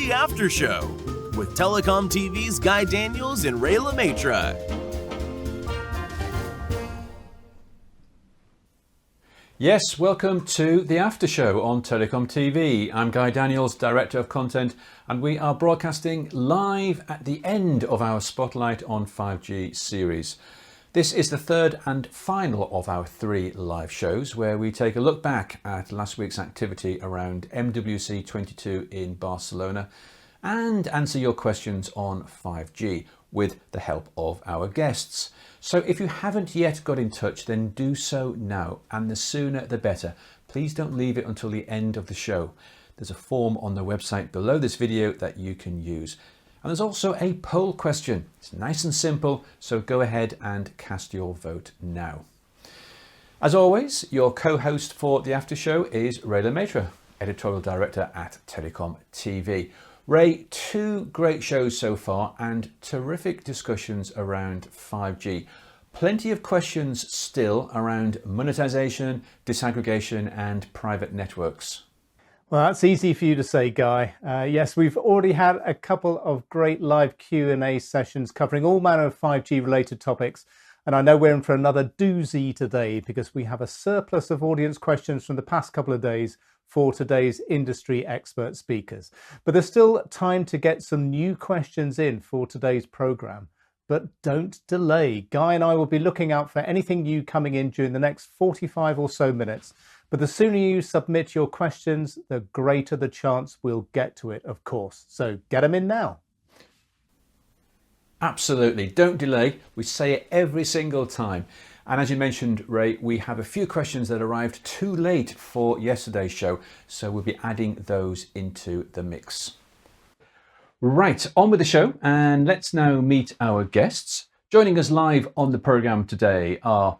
The After Show with Telecom TV's Guy Daniels and Ray LeMaitre. Yes, welcome to The After Show on Telecom TV. I'm Guy Daniels, Director of Content, and we are broadcasting live at the end of our Spotlight on 5G series. This is the third and final of our 3 live shows where we take a look back at last week's activity around MWC 22 in Barcelona and answer your questions on 5G with the help of our guests. So if you haven't yet got in touch, then do so now, and the sooner the better. Please don't leave it until the end of the show. There's a form on the website below this video that you can use. And there's also a poll question. It's nice and simple, so go ahead and cast your vote now. As always, your co-host for the After Show is Ray LeMaitre, Editorial Director at Telekom TV. Ray, 2 great shows so far and terrific discussions around 5G. Plenty of questions still around monetization, disaggregation and private networks. Well, that's easy for you to say, Guy. Yes, we've already had a couple of great live Q&A sessions covering all manner of 5G related topics. And I know we're in for another doozy today because we have a surplus of audience questions from the past couple of days for today's industry expert speakers. But there's still time to get some new questions in for today's program. But don't delay. Guy and I will be looking out for anything new coming in during the next 45 or so minutes. But the sooner you submit your questions, the greater the chance we'll get to it, of course. So get them in now. Absolutely. Don't delay. We say it every single time. And as you mentioned, Ray, we have a few questions that arrived too late for yesterday's show. So we'll be adding those into the mix. Right, on with the show. And let's now meet our guests. Joining us live on the program today are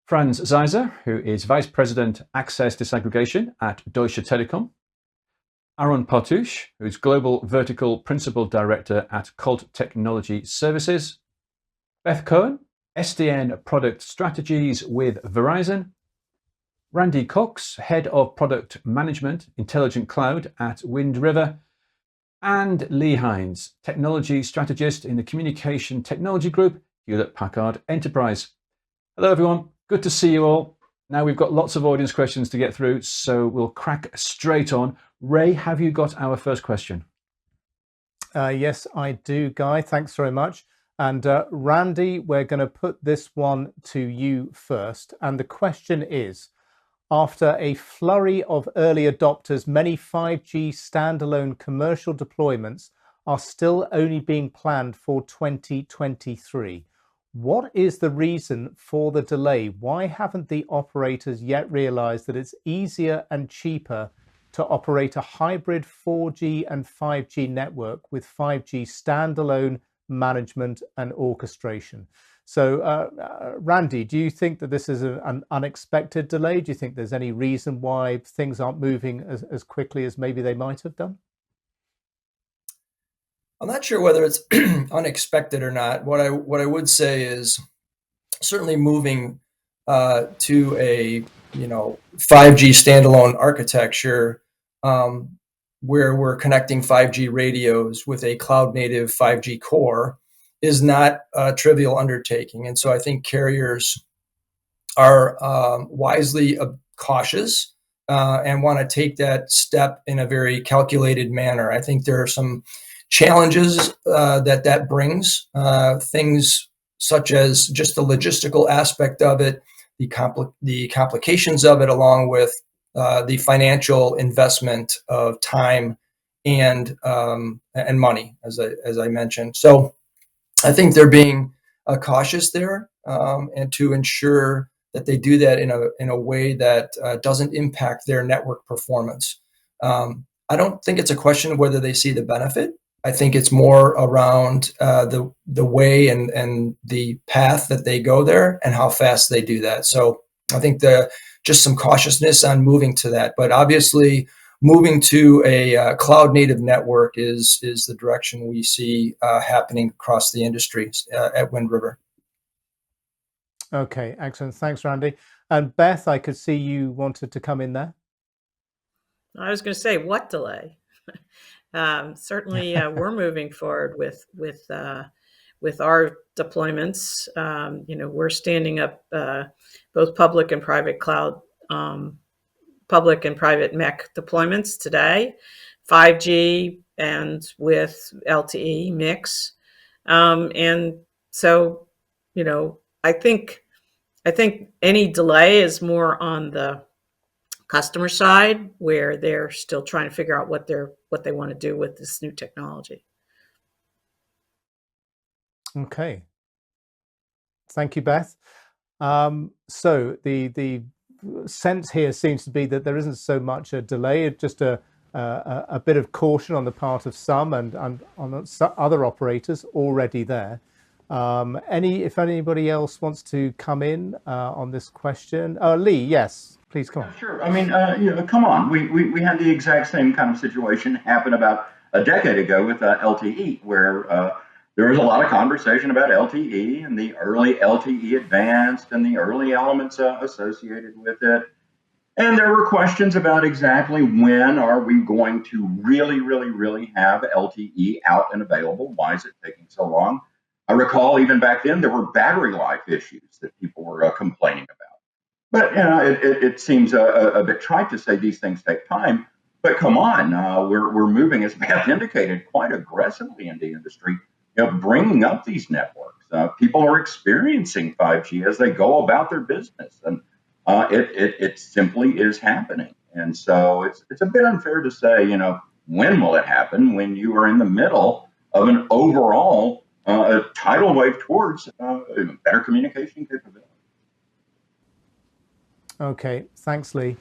Franz Seiser, who is Vice President Access Disaggregation at Deutsche Telekom. Partouche, who is Global Vertical Principal Director at Colt Technology Services. Beth Cohen, SDN Product Strategies with Verizon. Randy Cox, Head of Product Management, Intelligent Cloud at Wind River. And Lee Hines, Technology Strategist in the Communication Technology Group, Hewlett Packard Enterprise. Hello, everyone. Good to see you all. Now we've got lots of audience questions to get through, so we'll crack straight on. Ray, have you got our first question? Yes, I do, Guy. Thanks very much. And Randy, we're going to put this one to you first. And the question is, after a flurry of early adopters, many 5G standalone commercial deployments are still only being planned for 2023. What is the reason for the delay? Why haven't the operators yet realized that it's easier and cheaper to operate a hybrid 4G and 5G network with 5G standalone management and orchestration? So, Randy, do you think that this is an unexpected delay? Do you think there's any reason why things aren't moving as quickly as maybe they might have done? I'm not sure whether it's unexpected or not. What I would say is certainly moving to a 5G standalone architecture where we're connecting 5G radios with a cloud native 5G core is not a trivial undertaking. And so I think carriers are wisely cautious and want to take that step in a very calculated manner. I think there are some challenges that brings, things such as just the logistical aspect of it, the complications of it, along with the financial investment of time and money, as I mentioned. So I think they're being cautious there, and to ensure that they do that in a way that doesn't impact their network performance. I don't think it's a question of whether they see the benefit. I think it's more around the way and the path that they go there and how fast they do that. So I think just some cautiousness on moving to that. But obviously, moving to a cloud native network is the direction we see happening across the industry at Wind River. Okay, excellent. Thanks, Randy. And Beth, I could see you wanted to come in there. I was going to say, what delay? Certainly, we're moving forward with our deployments. We're standing up both public and private cloud, public and private MEC deployments today, 5G and with LTE mix. And so, I think any delay is more on the customer side, where they're still trying to figure out what they want to do with this new technology. Okay. Thank you, Beth. So the sense here seems to be that there isn't so much a delay, just a bit of caution on the part of some and on other operators already there. If anybody else wants to come in on this question, Lee, yes, please come on. Sure. I mean, come on. We had the exact same kind of situation happen about a decade ago with LTE, where there was a lot of conversation about LTE and the early LTE advanced and the early elements associated with it. And there were questions about exactly when are we going to really have LTE out and available? Why is it taking so long? I recall even back then there were battery life issues that people were complaining about. But it seems a bit trite to say these things take time. But come on, we're moving, as Beth indicated, quite aggressively in the industry, bringing up these networks. People are experiencing 5G as they go about their business, and it simply is happening. And so it's a bit unfair to say, when will it happen, when you are in the middle of an overall tidal wave towards better communication capability. Okay, thanks, Lee.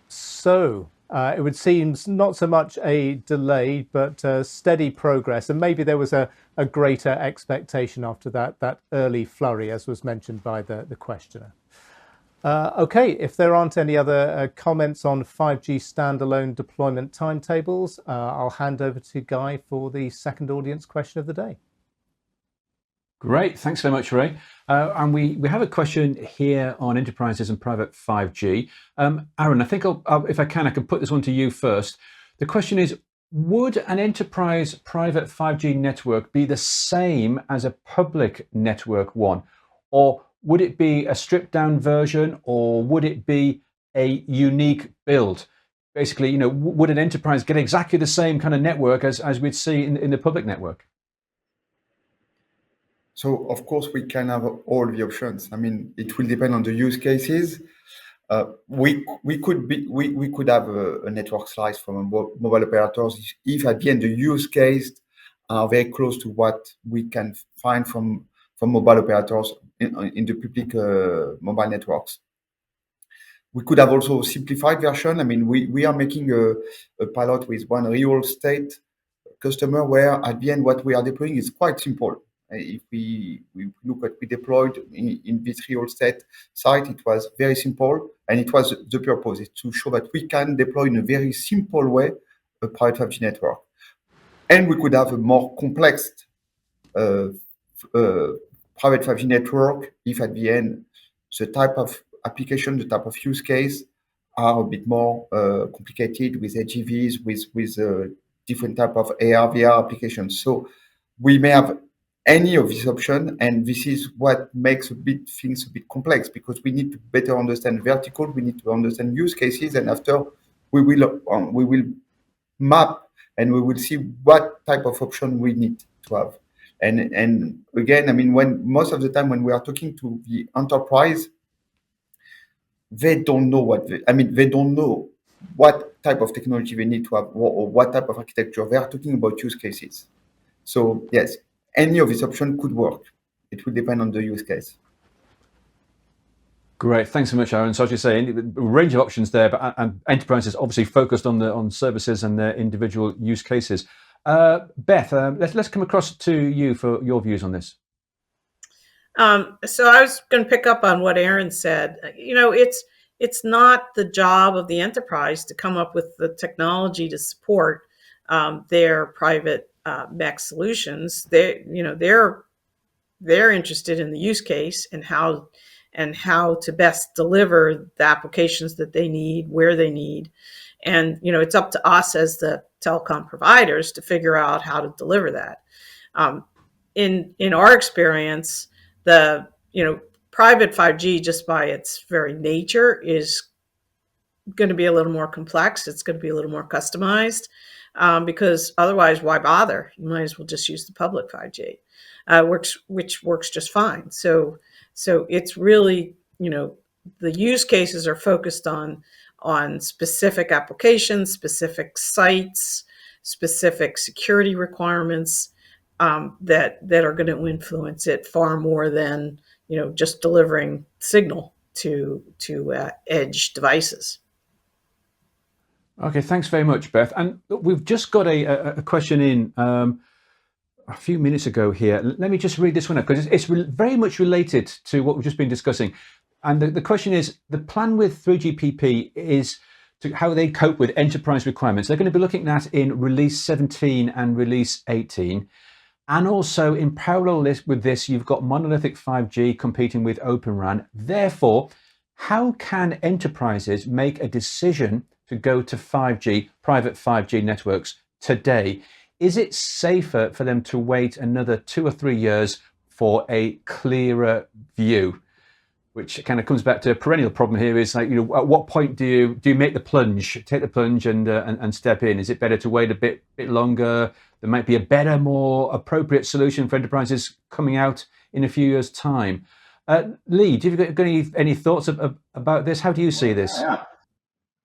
So it would seem not so much a delay, but steady progress. And maybe there was a greater expectation after that early flurry, as was mentioned by the questioner. Okay, if there aren't any other comments on 5G standalone deployment timetables, I'll hand over to Guy for the second audience question of the day. Great, thanks very much, Ray. And we have a question here on enterprises and private 5G. Aaron, I think if I can put this one to you first. The question is, would an enterprise private 5G network be the same as a public network one? Or would it be a stripped down version, or would it be a unique build? Basically, would an enterprise get exactly the same kind of network as we'd see in the public network? So, of course, we can have all the options. I mean, it will depend on the use cases. We could have a network slice from mobile operators if at the end the use case are very close to what we can find from mobile operators in the public mobile networks. We could have also a simplified version. I mean, we are making a pilot with one real estate customer where at the end what we are deploying is quite simple. If we look at we deployed in this real estate site, it was very simple, and it was the purpose is to show that we can deploy in a very simple way a private 5G network. And we could have a more complex private 5G network if at the end the type of application, the type of use case are a bit more complicated with AGVs, with different type of AR, VR applications. So we may have any of these options, and this is what makes things a bit complex, because we need to better understand vertical, we need to understand use cases, and after we will map and we will see what type of option we need to have. And again, I mean, when most of the time when we are talking to the enterprise, they don't know they don't know what type of technology they need to have or what type of architecture. They are talking about use cases. So yes, any of these options could work. It will depend on the use case. Great, thanks so much, Aaron. So as you say, a range of options there, but enterprises obviously focused on services and their individual use cases. Beth, let's come across to you for your views on this. So I was going to pick up on what Aaron said. It's not the job of the enterprise to come up with the technology to support their private MEC solutions. They're interested in the use case and how to best deliver the applications that they need, where they need. And, it's up to us as the telecom providers to figure out how to deliver that. In our experience, the, private 5G, just by its very nature, is going to be a little more complex. It's going to be a little more customized, because otherwise, why bother? You might as well just use the public 5G, which works just fine. So it's really, the use cases are focused on specific applications, specific sites, specific security requirements, that are going to influence it far more than, just delivering signal to edge devices. Okay, thanks very much, Beth. And we've just got a question in a few minutes ago here. Let me just read this one up, because it's very much related to what we've just been discussing. And the question is, the plan with 3GPP is to how they cope with enterprise requirements. They're going to be looking at in release 17 and release 18. And also in parallel with this, you've got monolithic 5G competing with Open RAN. Therefore, how can enterprises make a decision to go to 5G, private 5G networks today? Is it safer for them to wait another 2 or 3 years for a clearer view? Which kind of comes back to a perennial problem here, is like, at what point do you make the plunge, take the plunge and step in? Is it better to wait a bit longer? There might be a better, more appropriate solution for enterprises coming out in a few years' time. Lee, do you've got any thoughts about this? How do you see this?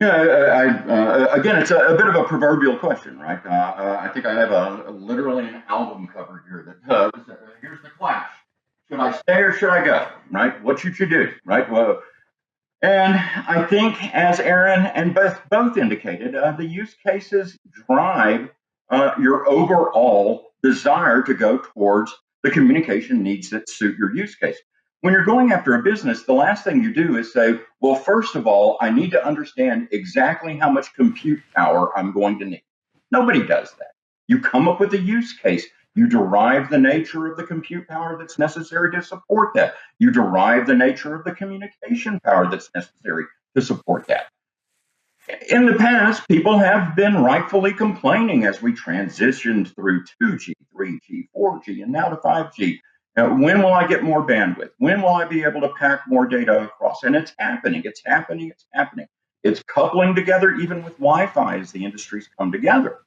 Again, it's a bit of a proverbial question, right? I think I have literally an album cover here that here's the clash. Should I stay or should I go? Right? What should you do? Right? Well, and I think, as Aaron and Beth both indicated, the use cases drive your overall desire to go towards the communication needs that suit your use case. When you're going after a business, the last thing you do is say, well, first of all, I need to understand exactly how much compute power I'm going to need. Nobody does that. You come up with a use case. You derive the nature of the compute power that's necessary to support that. You derive the nature of the communication power that's necessary to support that. In the past, people have been rightfully complaining as we transitioned through 2G, 3G, 4G, and now to 5G. When will I get more bandwidth? When will I be able to pack more data across? And it's happening, it's happening, it's happening. It's coupling together even with Wi-Fi as the industries come together.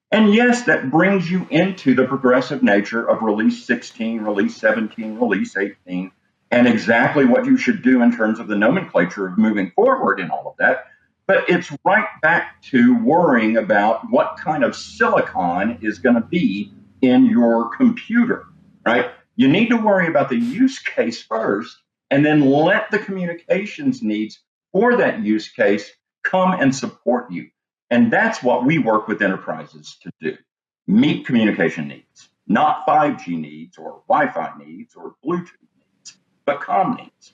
And yes, that brings you into the progressive nature of release 16, release 17, release 18, and exactly what you should do in terms of the nomenclature of moving forward and all of that. But it's right back to worrying about what kind of silicon is going to be in your computer, right? You need to worry about the use case first, and then let the communications needs for that use case come and support you. And that's what we work with enterprises to do. Meet communication needs, not 5G needs or Wi-Fi needs or Bluetooth needs, but comm needs.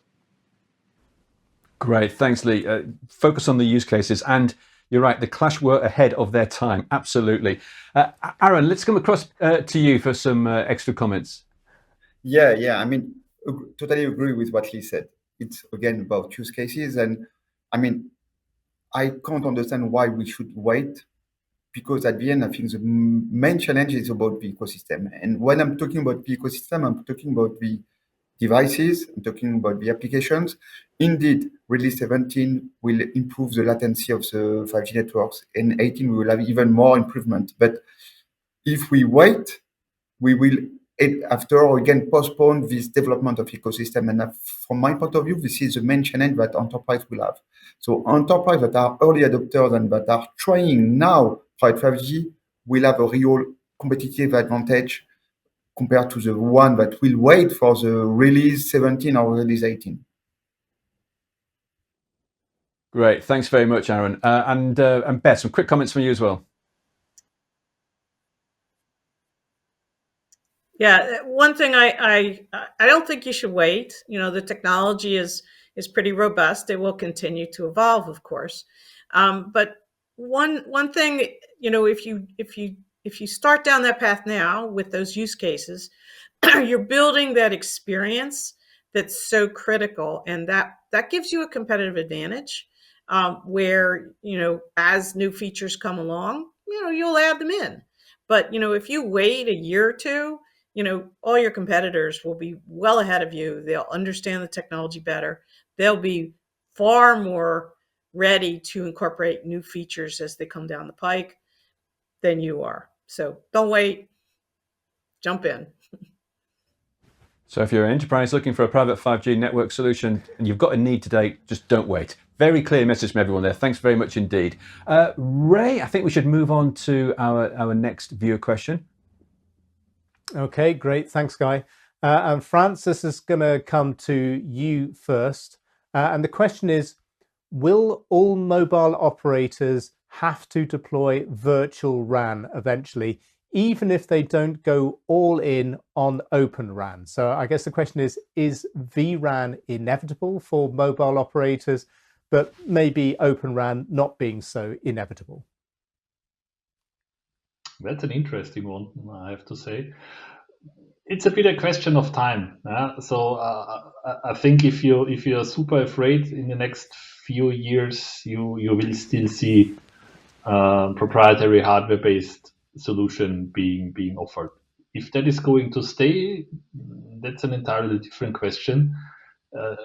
Great, thanks, Lee. Focus on the use cases, and you're right, the Clash were ahead of their time, absolutely. Aaron, let's come across to you for some extra comments. Yeah, I mean, totally agree with what Lee said. It's, again, about use cases, and I mean, I can't understand why we should wait, because at the end, I think the main challenge is about the ecosystem. And when I'm talking about the ecosystem, I'm talking about the devices, I'm talking about the applications. Indeed, release 17 will improve the latency of the 5G networks, and 18 we will have even more improvement. But if we wait, we will, after again, postpone this development of ecosystem. And from my point of view, this is the main challenge that enterprise will have. So enterprise that are early adopters and that are trying now private 5G will have a real competitive advantage compared to the one that will wait for the release 17 or release 18. Great, thanks very much, Aaron. And Beth, some quick comments from you as well. Yeah, one thing I don't think you should wait. The technology is pretty robust. It will continue to evolve, of course. But one thing, if you start down that path now with those use cases, you're building that experience that's so critical, and that gives you a competitive advantage. where, as new features come along, you'll add them in. But, if you wait a year or two, all your competitors will be well ahead of you. They'll understand the technology better. They'll be far more ready to incorporate new features as they come down the pike than you are. So don't wait, jump in. So if you're an enterprise looking for a private 5G network solution and you've got a need today, just don't wait. Very clear message from everyone there. Thanks very much indeed. Ray, I think we should move on to our next viewer question. Okay, great. Thanks, Guy. And Franz, this is going to come to you first. And the question is, will all mobile operators have to deploy virtual RAN eventually, even if they don't go all in on Open RAN? So I guess the question is vRAN inevitable for mobile operators, but maybe Open RAN not being so inevitable? That's an interesting one, I have to say. It's a bit a question of time. So I think if you're super afraid in the next few years, you will still see proprietary hardware-based solution being offered. If that is going to stay, that's an entirely different question.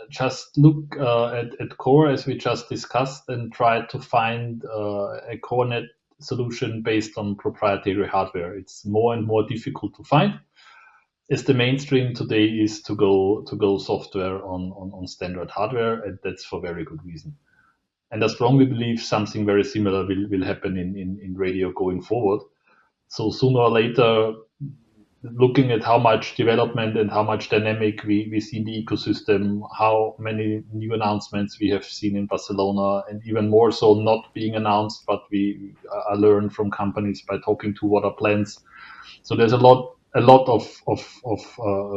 Just look at core, as we just discussed, and try to find a core net solution based on proprietary hardware. It's more and more difficult to find, as the mainstream today is to go software on standard hardware, and that's for very good reason. And I strongly believe something very similar will happen in radio going forward. So sooner or later, looking at how much development and how much dynamic we see in the ecosystem, how many new announcements we have seen in Barcelona, and even more so not being announced, but we learn from companies by talking to what are plans. So there's a lot of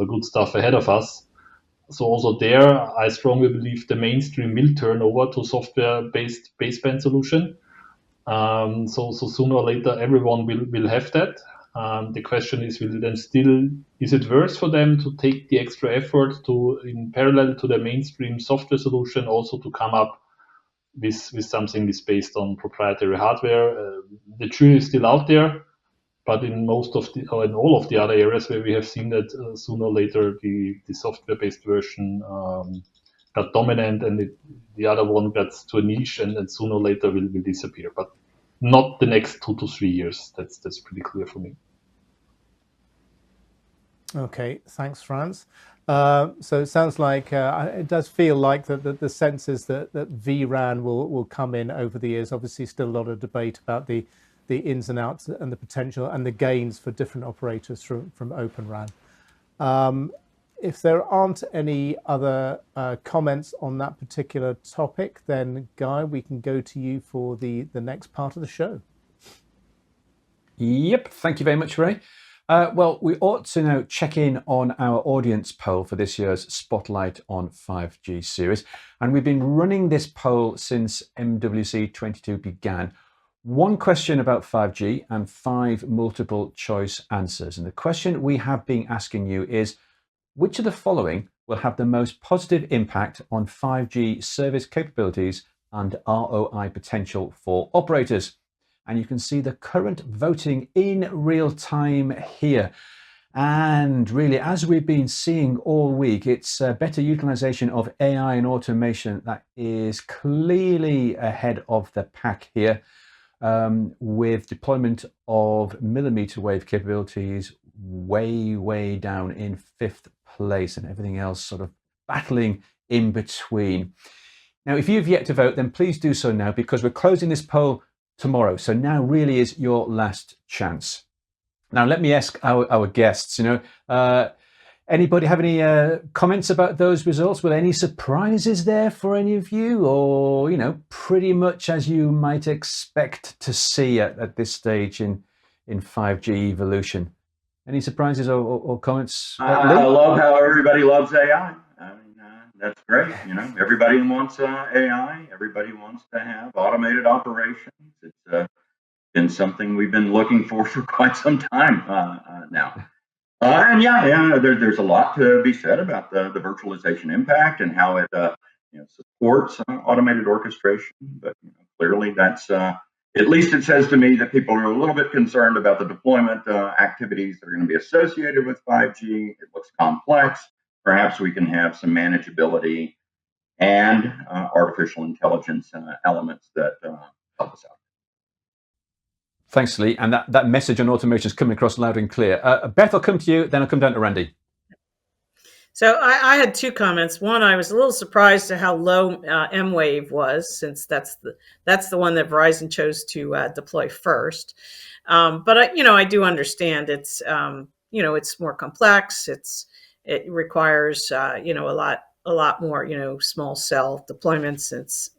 good stuff ahead of us. So also there, I strongly believe the mainstream will turn over to software-based baseband solution. So sooner or later, everyone will have that. The question is, is it worth for them to take the extra effort to, in parallel to the mainstream software solution, also to come up with something that's based on proprietary hardware? The jury is still out there. But in all of the other areas where we have seen that sooner or later the software-based version got dominant, and the other one gets to a niche, and then sooner or later will disappear. But not the next 2 to 3 years. That's pretty clear for me. Okay, thanks, Franz. So it sounds like it does feel like that the sense is that vRAN will come in over the years. Obviously, still a lot of debate about the ins and outs and the potential and the gains for different operators from Open RAN. If there aren't any other comments on that particular topic, then Guy, we can go to you for the next part of the show. Yep, thank you very much, Ray. Well, we ought to now check in on our audience poll for this year's Spotlight on 5G series. And we've been running this poll since MWC 22 began. One question about 5G and 5 multiple choice answers. And the question we have been asking you is, which of the following will have the most positive impact on 5G service capabilities and ROI potential for operators? And you can see the current voting in real time here. And really, as we've been seeing all week, it's better utilization of AI and automation that is clearly ahead of the pack here. With deployment of millimeter wave capabilities way down in 5th place, and everything else sort of battling in between. Now, if you've yet to vote, then please do so now, because we're closing this poll tomorrow. So now really is your last chance. Now, let me ask our guests, anybody have any comments about those results? Were there any surprises there for any of you, or, pretty much as you might expect to see at this stage in 5G evolution? Any surprises or comments? I love how everybody loves AI. I mean, that's great. Everybody wants AI. Everybody wants to have automated operations. It's been something we've been looking for quite some time now. And there's a lot to be said about the virtualization impact and how it supports automated orchestration, but clearly that's at least it says to me that people are a little bit concerned about the deployment activities that are going to be associated with 5G. It looks complex. Perhaps we can have some manageability and artificial intelligence elements that help us out. Thanks, Lee. And that message on automation is coming across loud and clear. Beth, I'll come to you, then I'll come down to Randy. So I had two comments. One, I was a little surprised at how low M-Wave was, since that's the one that Verizon chose to deploy first. But I do understand it's it's more complex. It requires a lot more small cell deployments.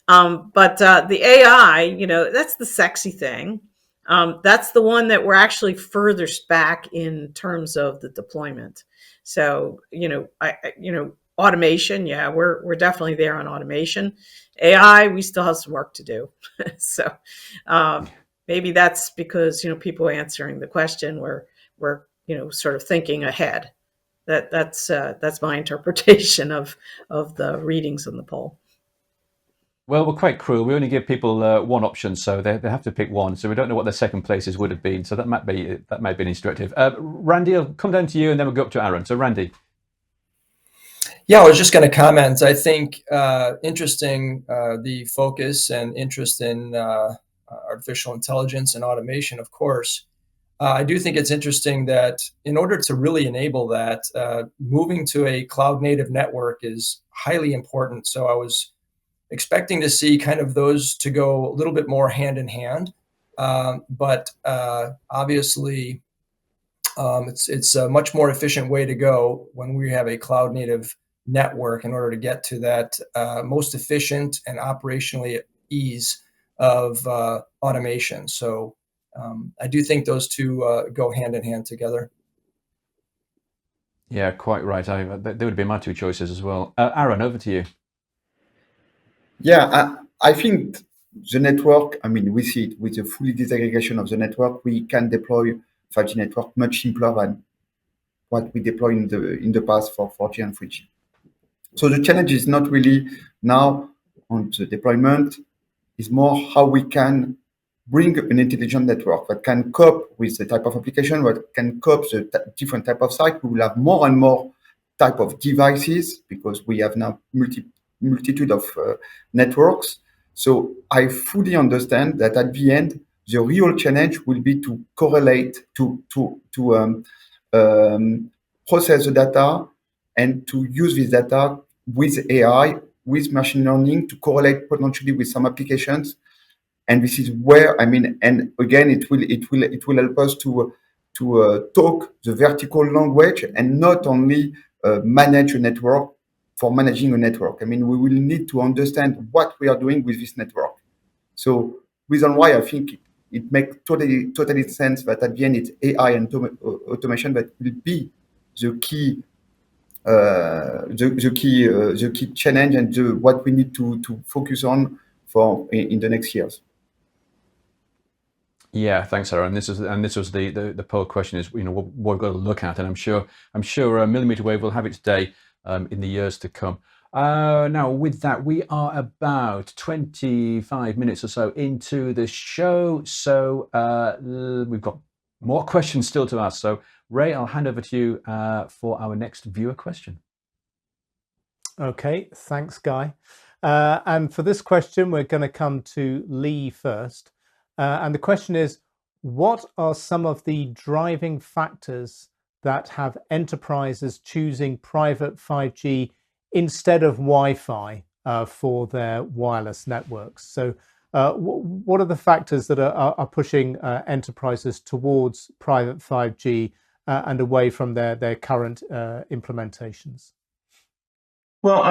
But the AI, that's the sexy thing. That's the one that we're actually furthest back in terms of the deployment. So, automation, yeah, we're definitely there on automation. AI, we still have some work to do. So maybe that's because, people answering the question we're sort of thinking ahead. That's my interpretation of the readings in the poll. Well, we're quite cruel. We only give people one option, so they have to pick one. So we don't know what their second places would have been. So that might be instructive. Randy, I'll come down to you, and then we'll go up to Aaron. So Randy. Yeah, I was just going to comment. I think interesting the focus and interest in artificial intelligence and automation, of course. I do think it's interesting that in order to really enable that, moving to a cloud native network is highly important. So I was expecting to see kind of those to go a little bit more hand in hand. But obviously, it's a much more efficient way to go when we have a cloud native network in order to get to that most efficient and operationally ease of automation. So I do think those two go hand in hand together. Yeah, quite right. They would be my two choices as well. Aaron, over to you. Yeah, I think the network, we see it with the fully disaggregation of the network, we can deploy 5G network much simpler than what we deploy in the past for 4G and 3G. So the challenge is not really now on the deployment, is more how we can bring an intelligent network that can cope with the type of application, that can cope the different type of site. We will have more and more type of devices because we have now multitude of networks. So I fully understand that at the end, the real challenge will be to correlate, to process the data and to use this data with AI, with machine learning to correlate potentially with some applications. And this is where, and again, it will help us to talk the vertical language and not only manage a network for managing a network. We will need to understand what we are doing with this network. So reason why I think it makes totally sense that at the end it's AI and automation that will be the key challenge and what we need to focus on in the next years. Yeah, thanks, Aaron. This was the poll question is what we've got to look at, and I'm sure millimeter wave will have its day in the years to come. Now, with that, we are about 25 minutes or so into the show, so we've got more questions still to ask. So, Ray, I'll hand over to you for our next viewer question. Okay, thanks, Guy. And for this question, we're going to come to Lee first. And the question is, what are some of the driving factors that have enterprises choosing private 5G instead of Wi-Fi for their wireless networks? So what are the factors that are pushing enterprises towards private 5G and away from their current implementations? Well,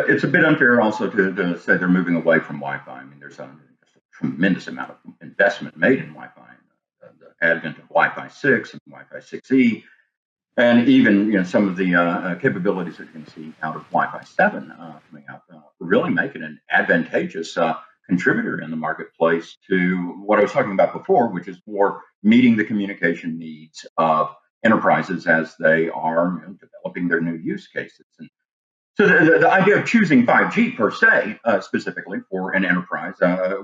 it's a bit unfair also to say they're moving away from Wi-Fi. There's a tremendous amount of investment made in Wi-Fi. The advent of Wi-Fi 6 and Wi-Fi 6E, and even some of the capabilities that you can see out of Wi-Fi 7 coming out, really make it an advantageous contributor in the marketplace to what I was talking about before, which is more meeting the communication needs of enterprises as they are developing their new use cases. And So the idea of choosing 5G per se, specifically for an enterprise,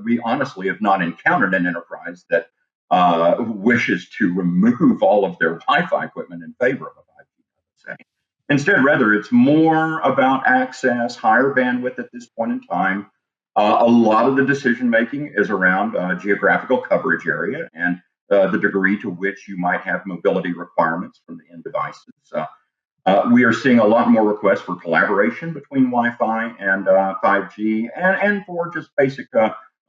we honestly have not encountered an enterprise that wishes to remove all of their Wi-Fi equipment in favor of a 5G, I would say. Instead, rather, it's more about access, higher bandwidth at this point in time. A lot of the decision making is around geographical coverage area and the degree to which you might have mobility requirements from the end devices. We are seeing a lot more requests for collaboration between Wi-Fi and 5G, and for just basic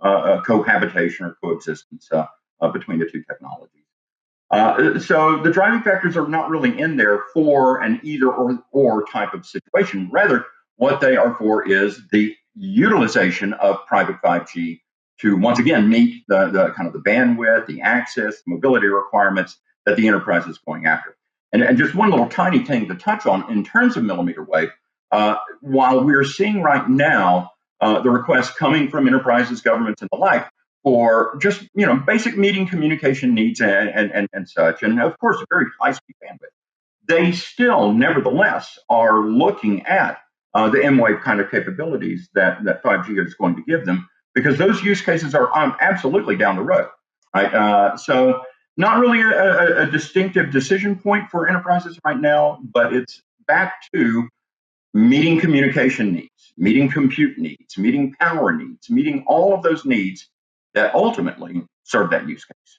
cohabitation or coexistence between the two technologies. So the driving factors are not really in there for an either or type of situation. Rather, what they are for is the utilization of private 5G to once again meet the kind of the bandwidth, the access, the mobility requirements that the enterprise is going after. And just one little tiny thing to touch on in terms of millimeter wave, while we're seeing right now the requests coming from enterprises, governments, and the like for just basic meeting communication needs and such, and of course a very high speed bandwidth, they still nevertheless are looking at the M-Wave kind of capabilities that 5G is going to give them, because those use cases are absolutely down the road. Right? So not really a distinctive decision point for enterprises right now, but it's back to meeting communication needs, meeting compute needs, meeting power needs, meeting all of those needs that ultimately serve that use case.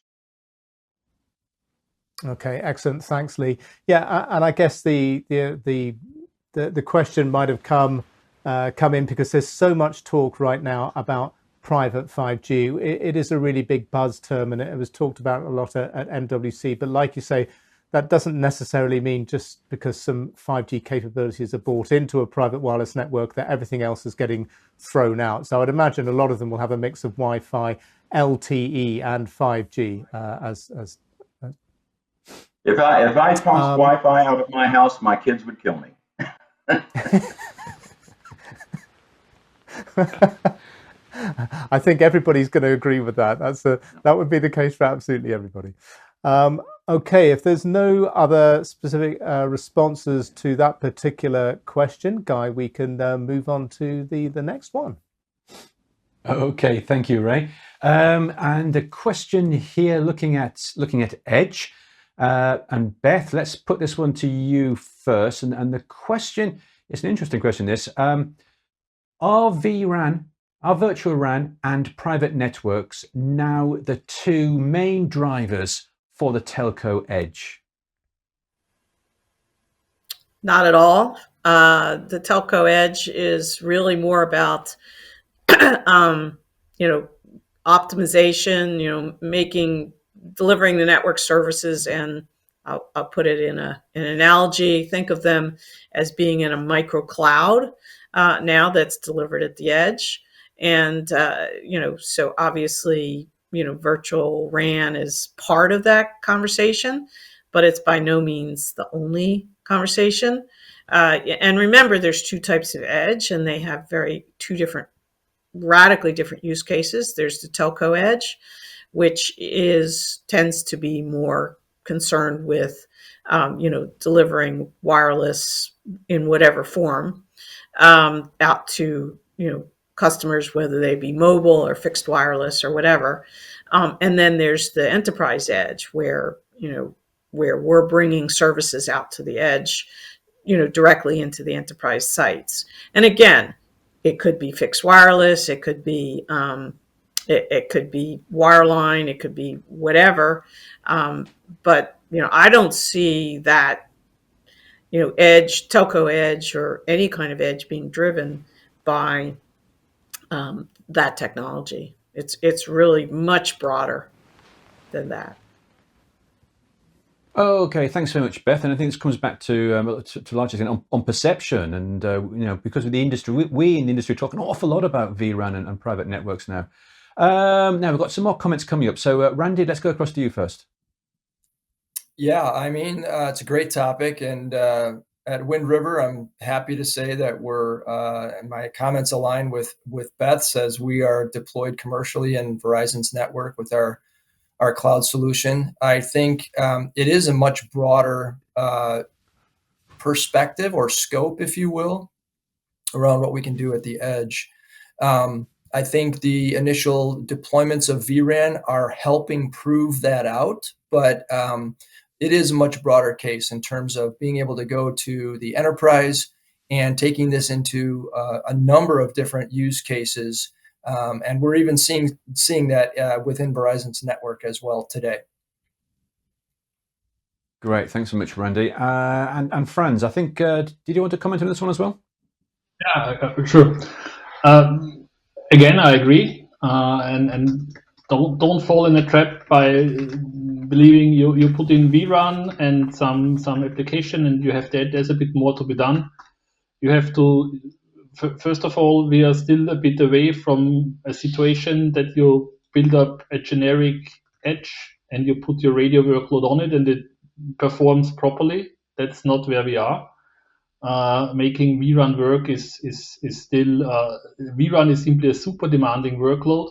Okay, excellent. Thanks, Lee. Yeah, and I guess the question might have come in because there's so much talk right now about private 5G. It is a really big buzz term, and it was talked about a lot at MWC. But like you say, that doesn't necessarily mean just because some 5G capabilities are bought into a private wireless network that everything else is getting thrown out. So I'd imagine a lot of them will have a mix of Wi-Fi, LTE, and 5G If I tossed Wi-Fi out of my house, my kids would kill me. I think everybody's going to agree with that. That would be the case for absolutely everybody. Okay, if there's no other specific responses to that particular question, Guy, we can move on to the next one. Okay, thank you, Ray. And the question here, looking at Edge, and Beth, let's put this one to you first. And the question, it's an interesting question, this. Are VRAN, are virtual RAN and private networks now the two main drivers for the telco edge? Not at all. The telco edge is really more about, optimization, delivering the network services, and I'll put it in an analogy. Think of them as being in a micro cloud now that's delivered at the edge. And, so obviously, virtual RAN is part of that conversation, but it's by no means the only conversation. And remember, there's two types of edge, and they have radically different use cases. There's the telco edge, which tends to be more concerned with, delivering wireless in whatever form out to, customers, whether they be mobile or fixed wireless or whatever. And then there's the enterprise edge where we're bringing services out to the edge, directly into the enterprise sites. And again, it could be fixed wireless, it could be it could be wireline, it could be whatever. But I don't see that edge, telco edge, or any kind of edge being driven by that technology. It's really much broader than that. Okay, thanks very much, Beth. And I think this comes back to large extent on perception, and because of the industry, we in the industry talk an awful lot about vRAN and private networks now. Now we've got some more comments coming up. So Randy, let's go across to you first. Yeah, I mean, it's a great topic, and at Wind River, I'm happy to say that and my comments align with Beth's, as we are deployed commercially in Verizon's network with our cloud solution. I think it is a much broader perspective or scope, if you will, around what we can do at the edge. I think the initial deployments of vRAN are helping prove that out, but it is a much broader case in terms of being able to go to the enterprise and taking this into a number of different use cases. And we're even seeing that within Verizon's network as well today. Great, thanks so much, Randy. And Franz, I think, did you want to comment on this one as well? Yeah, sure. Again, I agree, and don't fall in a trap by believing you put in vRAN and some application, and you have that. There's a bit more to be done. You have to first of all, we are still a bit away from a situation that you build up a generic edge and you put your radio workload on it and it performs properly. That's not where we are. Making vRAN work is still vRAN is simply a super demanding workload,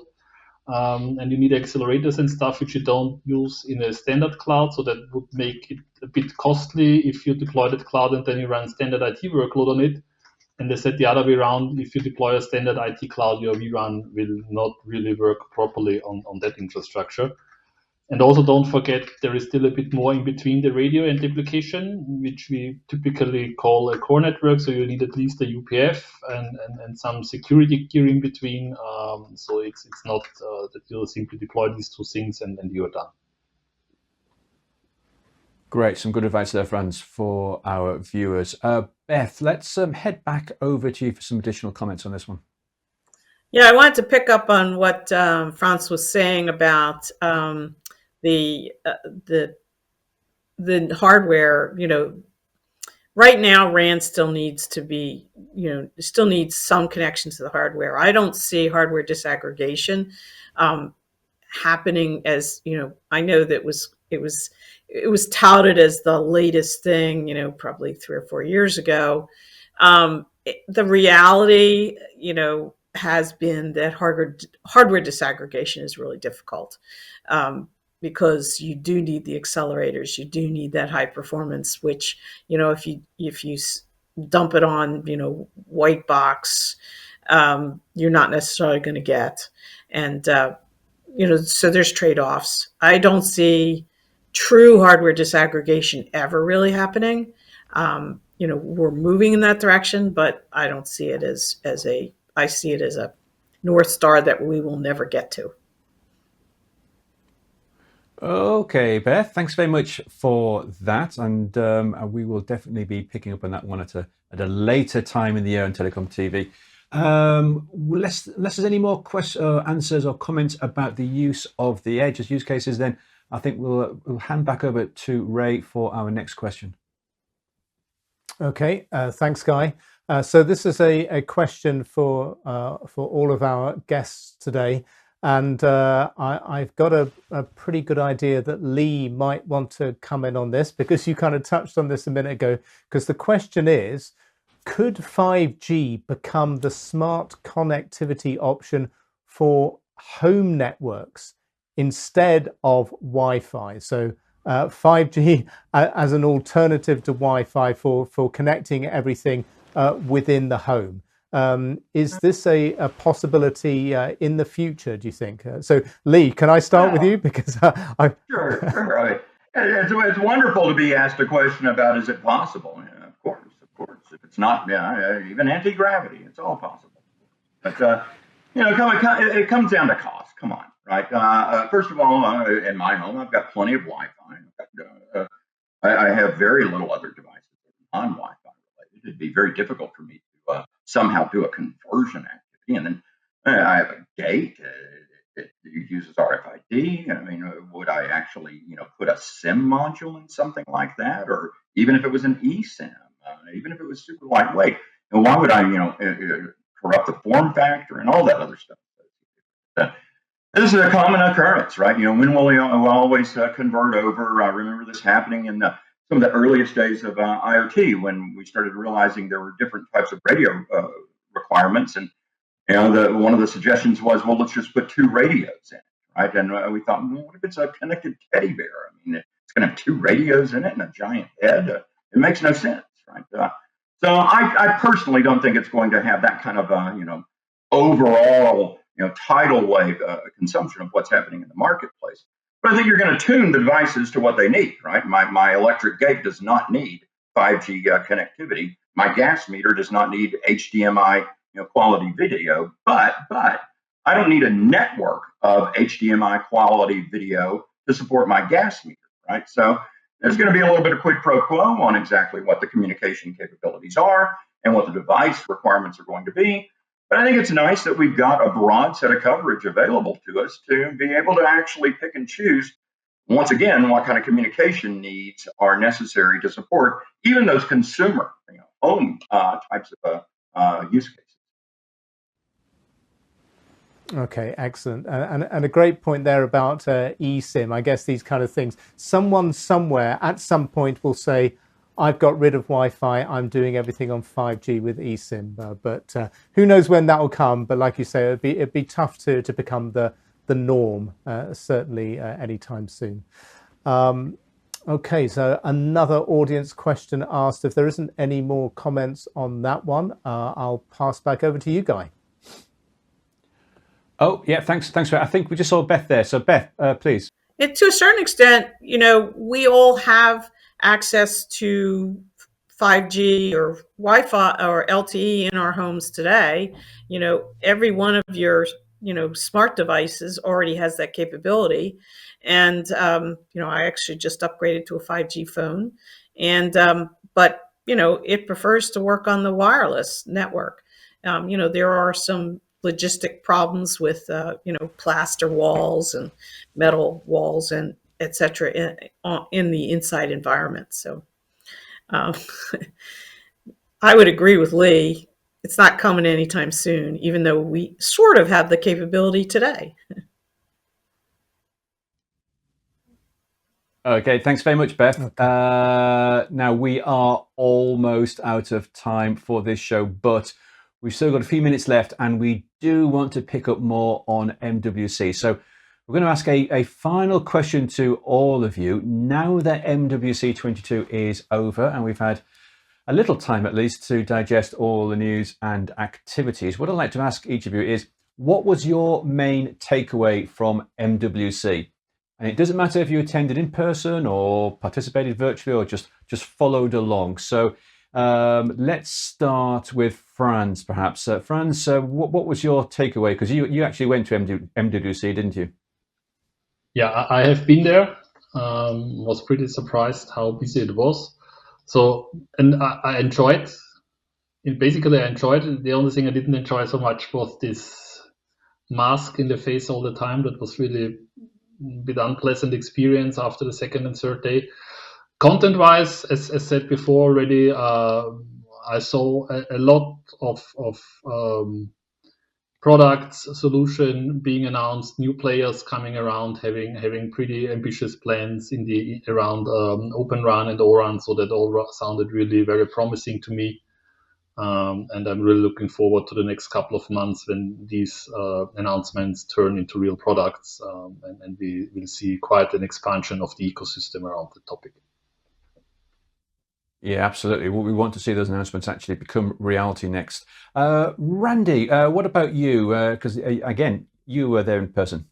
and you need accelerators and stuff which you don't use in a standard cloud. So that would make it a bit costly if you deploy that cloud and then you run standard IT workload on it. And they said the other way around: if you deploy a standard IT cloud, your vRAN will not really work properly on that infrastructure. And also don't forget, there is still a bit more in between the radio and the application, which we typically call a core network. So you need at least a UPF and some security gear in between. So it's not that you'll simply deploy these two things and you're done. Great, some good advice there, Franz, for our viewers. Beth, let's head back over to you for some additional comments on this one. Yeah, I wanted to pick up on what Franz was saying about the hardware. You know, right now RAN still needs to be, still needs some connection to the hardware. I don't see hardware disaggregation happening as, I know that it was touted as the latest thing, probably 3 or 4 years ago. The reality, has been that hardware disaggregation is really difficult because you do need the accelerators, you do need that high performance, which, if you dump it on, white box, you're not necessarily going to get. And, so there's trade-offs. I don't see true hardware disaggregation ever really happening. We're moving in that direction, but I don't see it I see it as a North Star that we will never get to. Okay, Beth, thanks very much for that. And we will definitely be picking up on that one at a later time in the year on Telecom TV. Unless there's any more answers or comments about the use of the edge as use cases, then I think we'll hand back over to Ray for our next question. Okay, thanks, Guy. So this is a question for all of our guests today, and I've got a pretty good idea that Lee might want to come in on this, because you kind of touched on this a minute ago. Because the question is, could 5G become the smart connectivity option for home networks instead of Wi-Fi? So 5G as an alternative to Wi-Fi for connecting everything within the home. Is this a possibility in the future, do you think? So Lee, can I start with you? Because Sure. It's wonderful to be asked a question about, is it possible? Yeah, of course. If it's not, even anti-gravity, it's all possible. But it comes down to cost. Come on, right? First of all, in my home, I've got plenty of Wi-Fi. I have very little other devices non-Wi-Fi related. It'd be very difficult for me to somehow do a conversion activity. And then I have a gate. It uses RFID. I mean, would I actually, put a SIM module in something like that, or even if it was an eSIM, even if it was super lightweight? And why would I, corrupt the form factor and all that other stuff? This is a common occurrence, right? When will we always convert over? I remember this happening in some of the earliest days of IoT, when we started realizing there were different types of radio requirements. And one of the suggestions was, well, let's just put 2 radios in it, right? And we thought, well, what if it's a connected teddy bear? I mean, it's going to have 2 radios in it and a giant head. It makes no sense, right? So I personally don't think it's going to have that kind of overall tidal wave consumption of what's happening in the marketplace. But I think you're going to tune the devices to what they need, right? My electric gate does not need 5G connectivity. My gas meter does not need HDMI quality video, but I don't need a network of HDMI quality video to support my gas meter, right? So there's going to be a little bit of quid pro quo on exactly what the communication capabilities are and what the device requirements are going to be. But I think it's nice that we've got a broad set of coverage available to us to be able to actually pick and choose, once again, what kind of communication needs are necessary to support even those consumer, home types of use cases. Okay, excellent. And a great point there about eSIM. I guess these kind of things, someone somewhere at some point will say, I've got rid of Wi-Fi, I'm doing everything on 5G with eSIM. But who knows when that will come. But like you say, it'd be tough to become the norm, certainly anytime soon. Okay, so another audience question asked. If there isn't any more comments on that one, I'll pass back over to you, Guy. Oh, yeah, thanks for it. I think we just saw Beth there. So Beth, please. And to a certain extent, we all have access to 5G or Wi-Fi or LTE in our homes today. Every one of your, smart devices already has that capability. And, I actually just upgraded to a 5G phone. And, but, it prefers to work on the wireless network. There are some logistic problems with plaster walls and metal walls and etc. in the inside environment. So I would agree with Lee. It's not coming anytime soon, even though we sort of have the capability today. Okay, thanks very much, Beth. Now we are almost out of time for this show, but we've still got a few minutes left, and we do want to pick up more on MWC. So we're going to ask a final question to all of you. Now that MWC 22 is over, and we've had a little time at least to digest all the news and activities, what I'd like to ask each of you is, what was your main takeaway from MWC? And it doesn't matter if you attended in person or participated virtually or just followed along. So let's start with Franz, perhaps. Franz, what was your takeaway? Because you actually went to MWC, didn't you? Yeah, I have been there. Was pretty surprised how busy it was. So, and I enjoyed it. Basically, I enjoyed it. The only thing I didn't enjoy so much was this mask in the face all the time. That was really a bit unpleasant experience after the second and third day. Content-wise, as said before already, I saw a lot of products, solution being announced, new players coming around, having pretty ambitious plans around Open RAN and ORAN, so that all sounded really very promising to me. And I'm really looking forward to the next couple of months when these announcements turn into real products, and we will see quite an expansion of the ecosystem around the topic. Yeah, absolutely. Well, we want to see those announcements actually become reality next. Randy, what about you? Because again, you were there in person.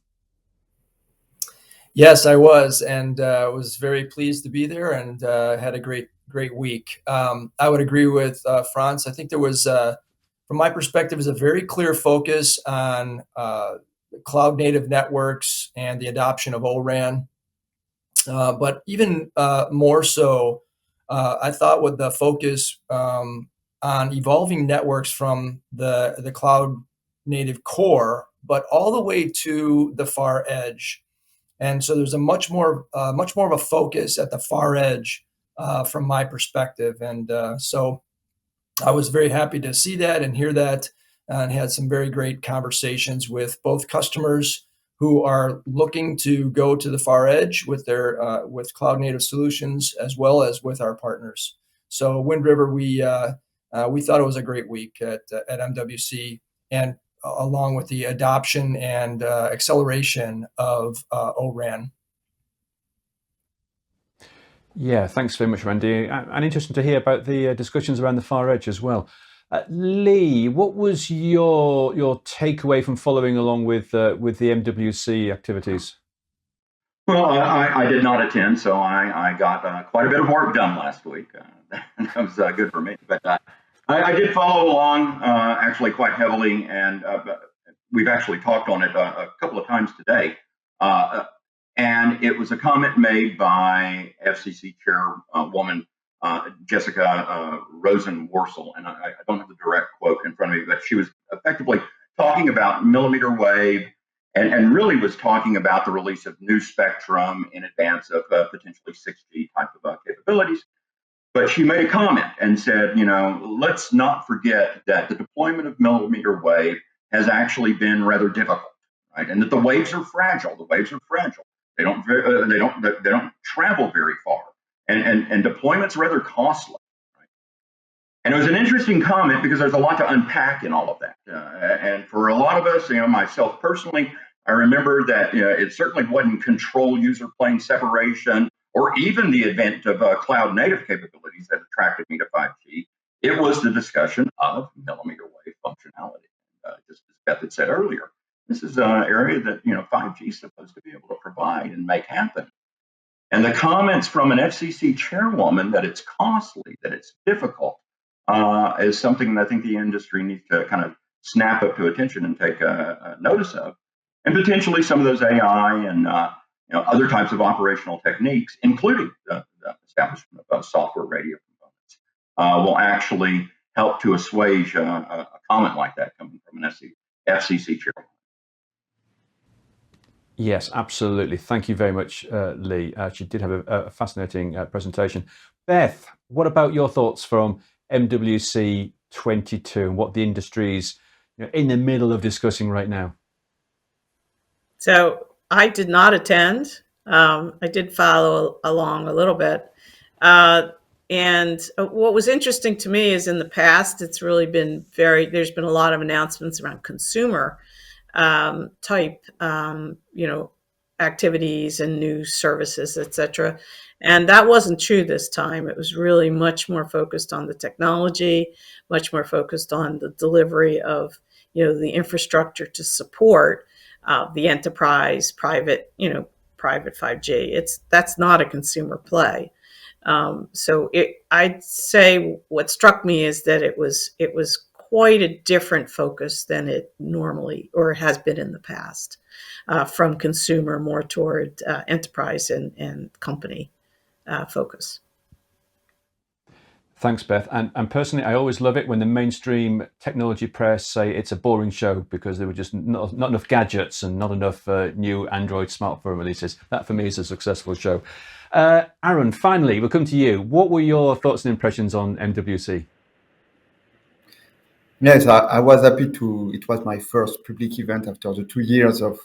Yes, I was, and was very pleased to be there, and had a great week. I would agree with Franz. I think there was, from my perspective, is a very clear focus on cloud native networks and the adoption of ORAN. But even more so, I thought with the focus on evolving networks from the cloud native core, but all the way to the far edge. And so there's a much more of a focus at the far edge from my perspective. And so I was very happy to see that and hear that, and had some very great conversations with both customers who are looking to go to the far edge with their with cloud native solutions, as well as with our partners. So Wind River, we thought it was a great week at MWC, and along with the adoption and acceleration of ORAN. Yeah, thanks very much, Randy. And interesting to hear about the discussions around the far edge as well. Lee, what was your takeaway from following along with the MWC activities? Well, I did not attend, so I got quite a bit of work done last week. That was good for me. But I did follow along actually quite heavily, and we've actually talked on it a couple of times today. And it was a comment made by FCC Chairwoman Jessica Rosenworcel, and I don't have the direct quote in front of me, but she was effectively talking about millimeter wave and really was talking about the release of new spectrum in advance of potentially 6G type of capabilities. But she made a comment and said, let's not forget that the deployment of millimeter wave has actually been rather difficult, right? And that the waves are fragile. The waves are fragile. They don't travel very far, and deployment's rather costly. And it was an interesting comment because there's a lot to unpack in all of that. And for a lot of us, myself personally, I remember that it certainly wasn't control user plane separation or even the advent of cloud native capabilities that attracted me to 5G. It was the discussion of millimeter wave functionality. Just as Beth had said earlier, this is an area that 5G is supposed to be able to provide and make happen. And the comments from an FCC chairwoman that it's costly, that it's difficult, is something that I think the industry needs to kind of snap up to attention and take notice of. And potentially some of those AI and other types of operational techniques, including the establishment of software radio components, will actually help to assuage a comment like that coming from an FCC chairwoman. Yes, absolutely. Thank you very much, Lee. She did have a fascinating presentation. Beth, what about your thoughts from MWC 22 and what the industry's in the middle of discussing right now? So I did not attend. I did follow along a little bit. And what was interesting to me is in the past, it's really been there's been a lot of announcements around consumer type, activities and new services, etc. And that wasn't true this time. It was really much more focused on the technology, much more focused on the delivery of, the infrastructure to support the enterprise private 5G. That's not a consumer play. So I'd say what struck me is that it was quite a different focus than it normally or has been in the past, from consumer more toward enterprise and company focus. Thanks, Beth. And personally, I always love it when the mainstream technology press say it's a boring show because there were just not enough gadgets and not enough new Android smartphone releases. That for me is a successful show. Aaron, finally, we'll come to you. What were your thoughts and impressions on MWC? Yes, I was happy it was my first public event after the 2 years of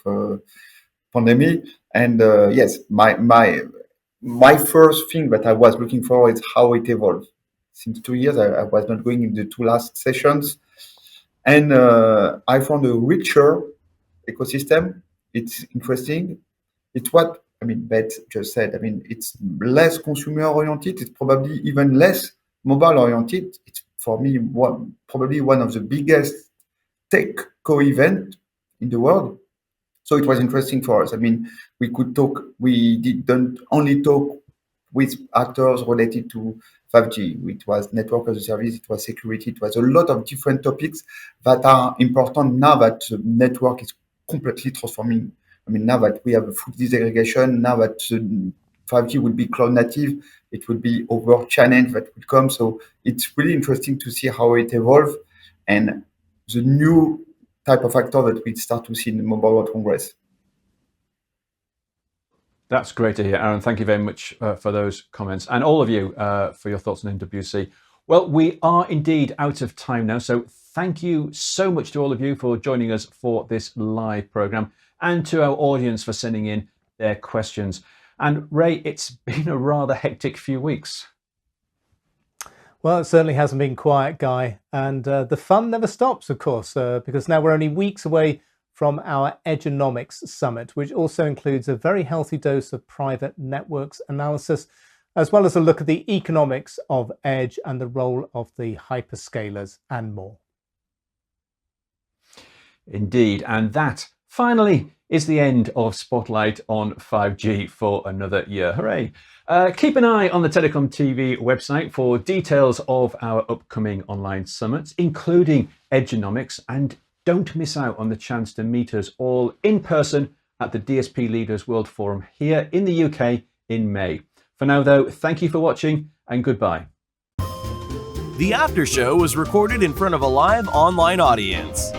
pandemic. And yes, my first thing that I was looking for is how it evolved. Since 2 years, I was not going in the two last sessions. And I found a richer ecosystem. It's interesting. It's what, Beth just said. It's less consumer oriented. It's probably even less mobile oriented. It's for me probably one of the biggest tech co-event in the world. So it was interesting for us. We could talk. We didn't only talk with actors related to 5G. It was network as a service. It was security. It was a lot of different topics that are important now that the network is completely transforming. Now that we have a full disaggregation, now that 5G will be cloud native, it will be over challenge that will come. So it's really interesting to see how it evolves and the new type of actor that we start to see in the Mobile World Congress. That's great to hear, Aaron. Thank you very much for those comments, and all of you for your thoughts on MWC. Well, we are indeed out of time now, so thank you so much to all of you for joining us for this live program, and to our audience for sending in their questions. And Ray, it's been a rather hectic few weeks. Well, it certainly hasn't been quiet, Guy. And the fun never stops, of course, because now we're only weeks away from our Edgeonomics Summit, which also includes a very healthy dose of private networks analysis. as well as a look at the economics of edge and the role of the hyperscalers and more. Indeed, and that finally is the end of Spotlight on 5G for another year. Hooray! Keep an eye on the TelecomTV website for details of our upcoming online summits, including Edgeonomics, and don't miss out on the chance to meet us all in person at the DSP Leaders World Forum here in the UK in May. For now, though, thank you for watching and goodbye. The after show was recorded in front of a live online audience.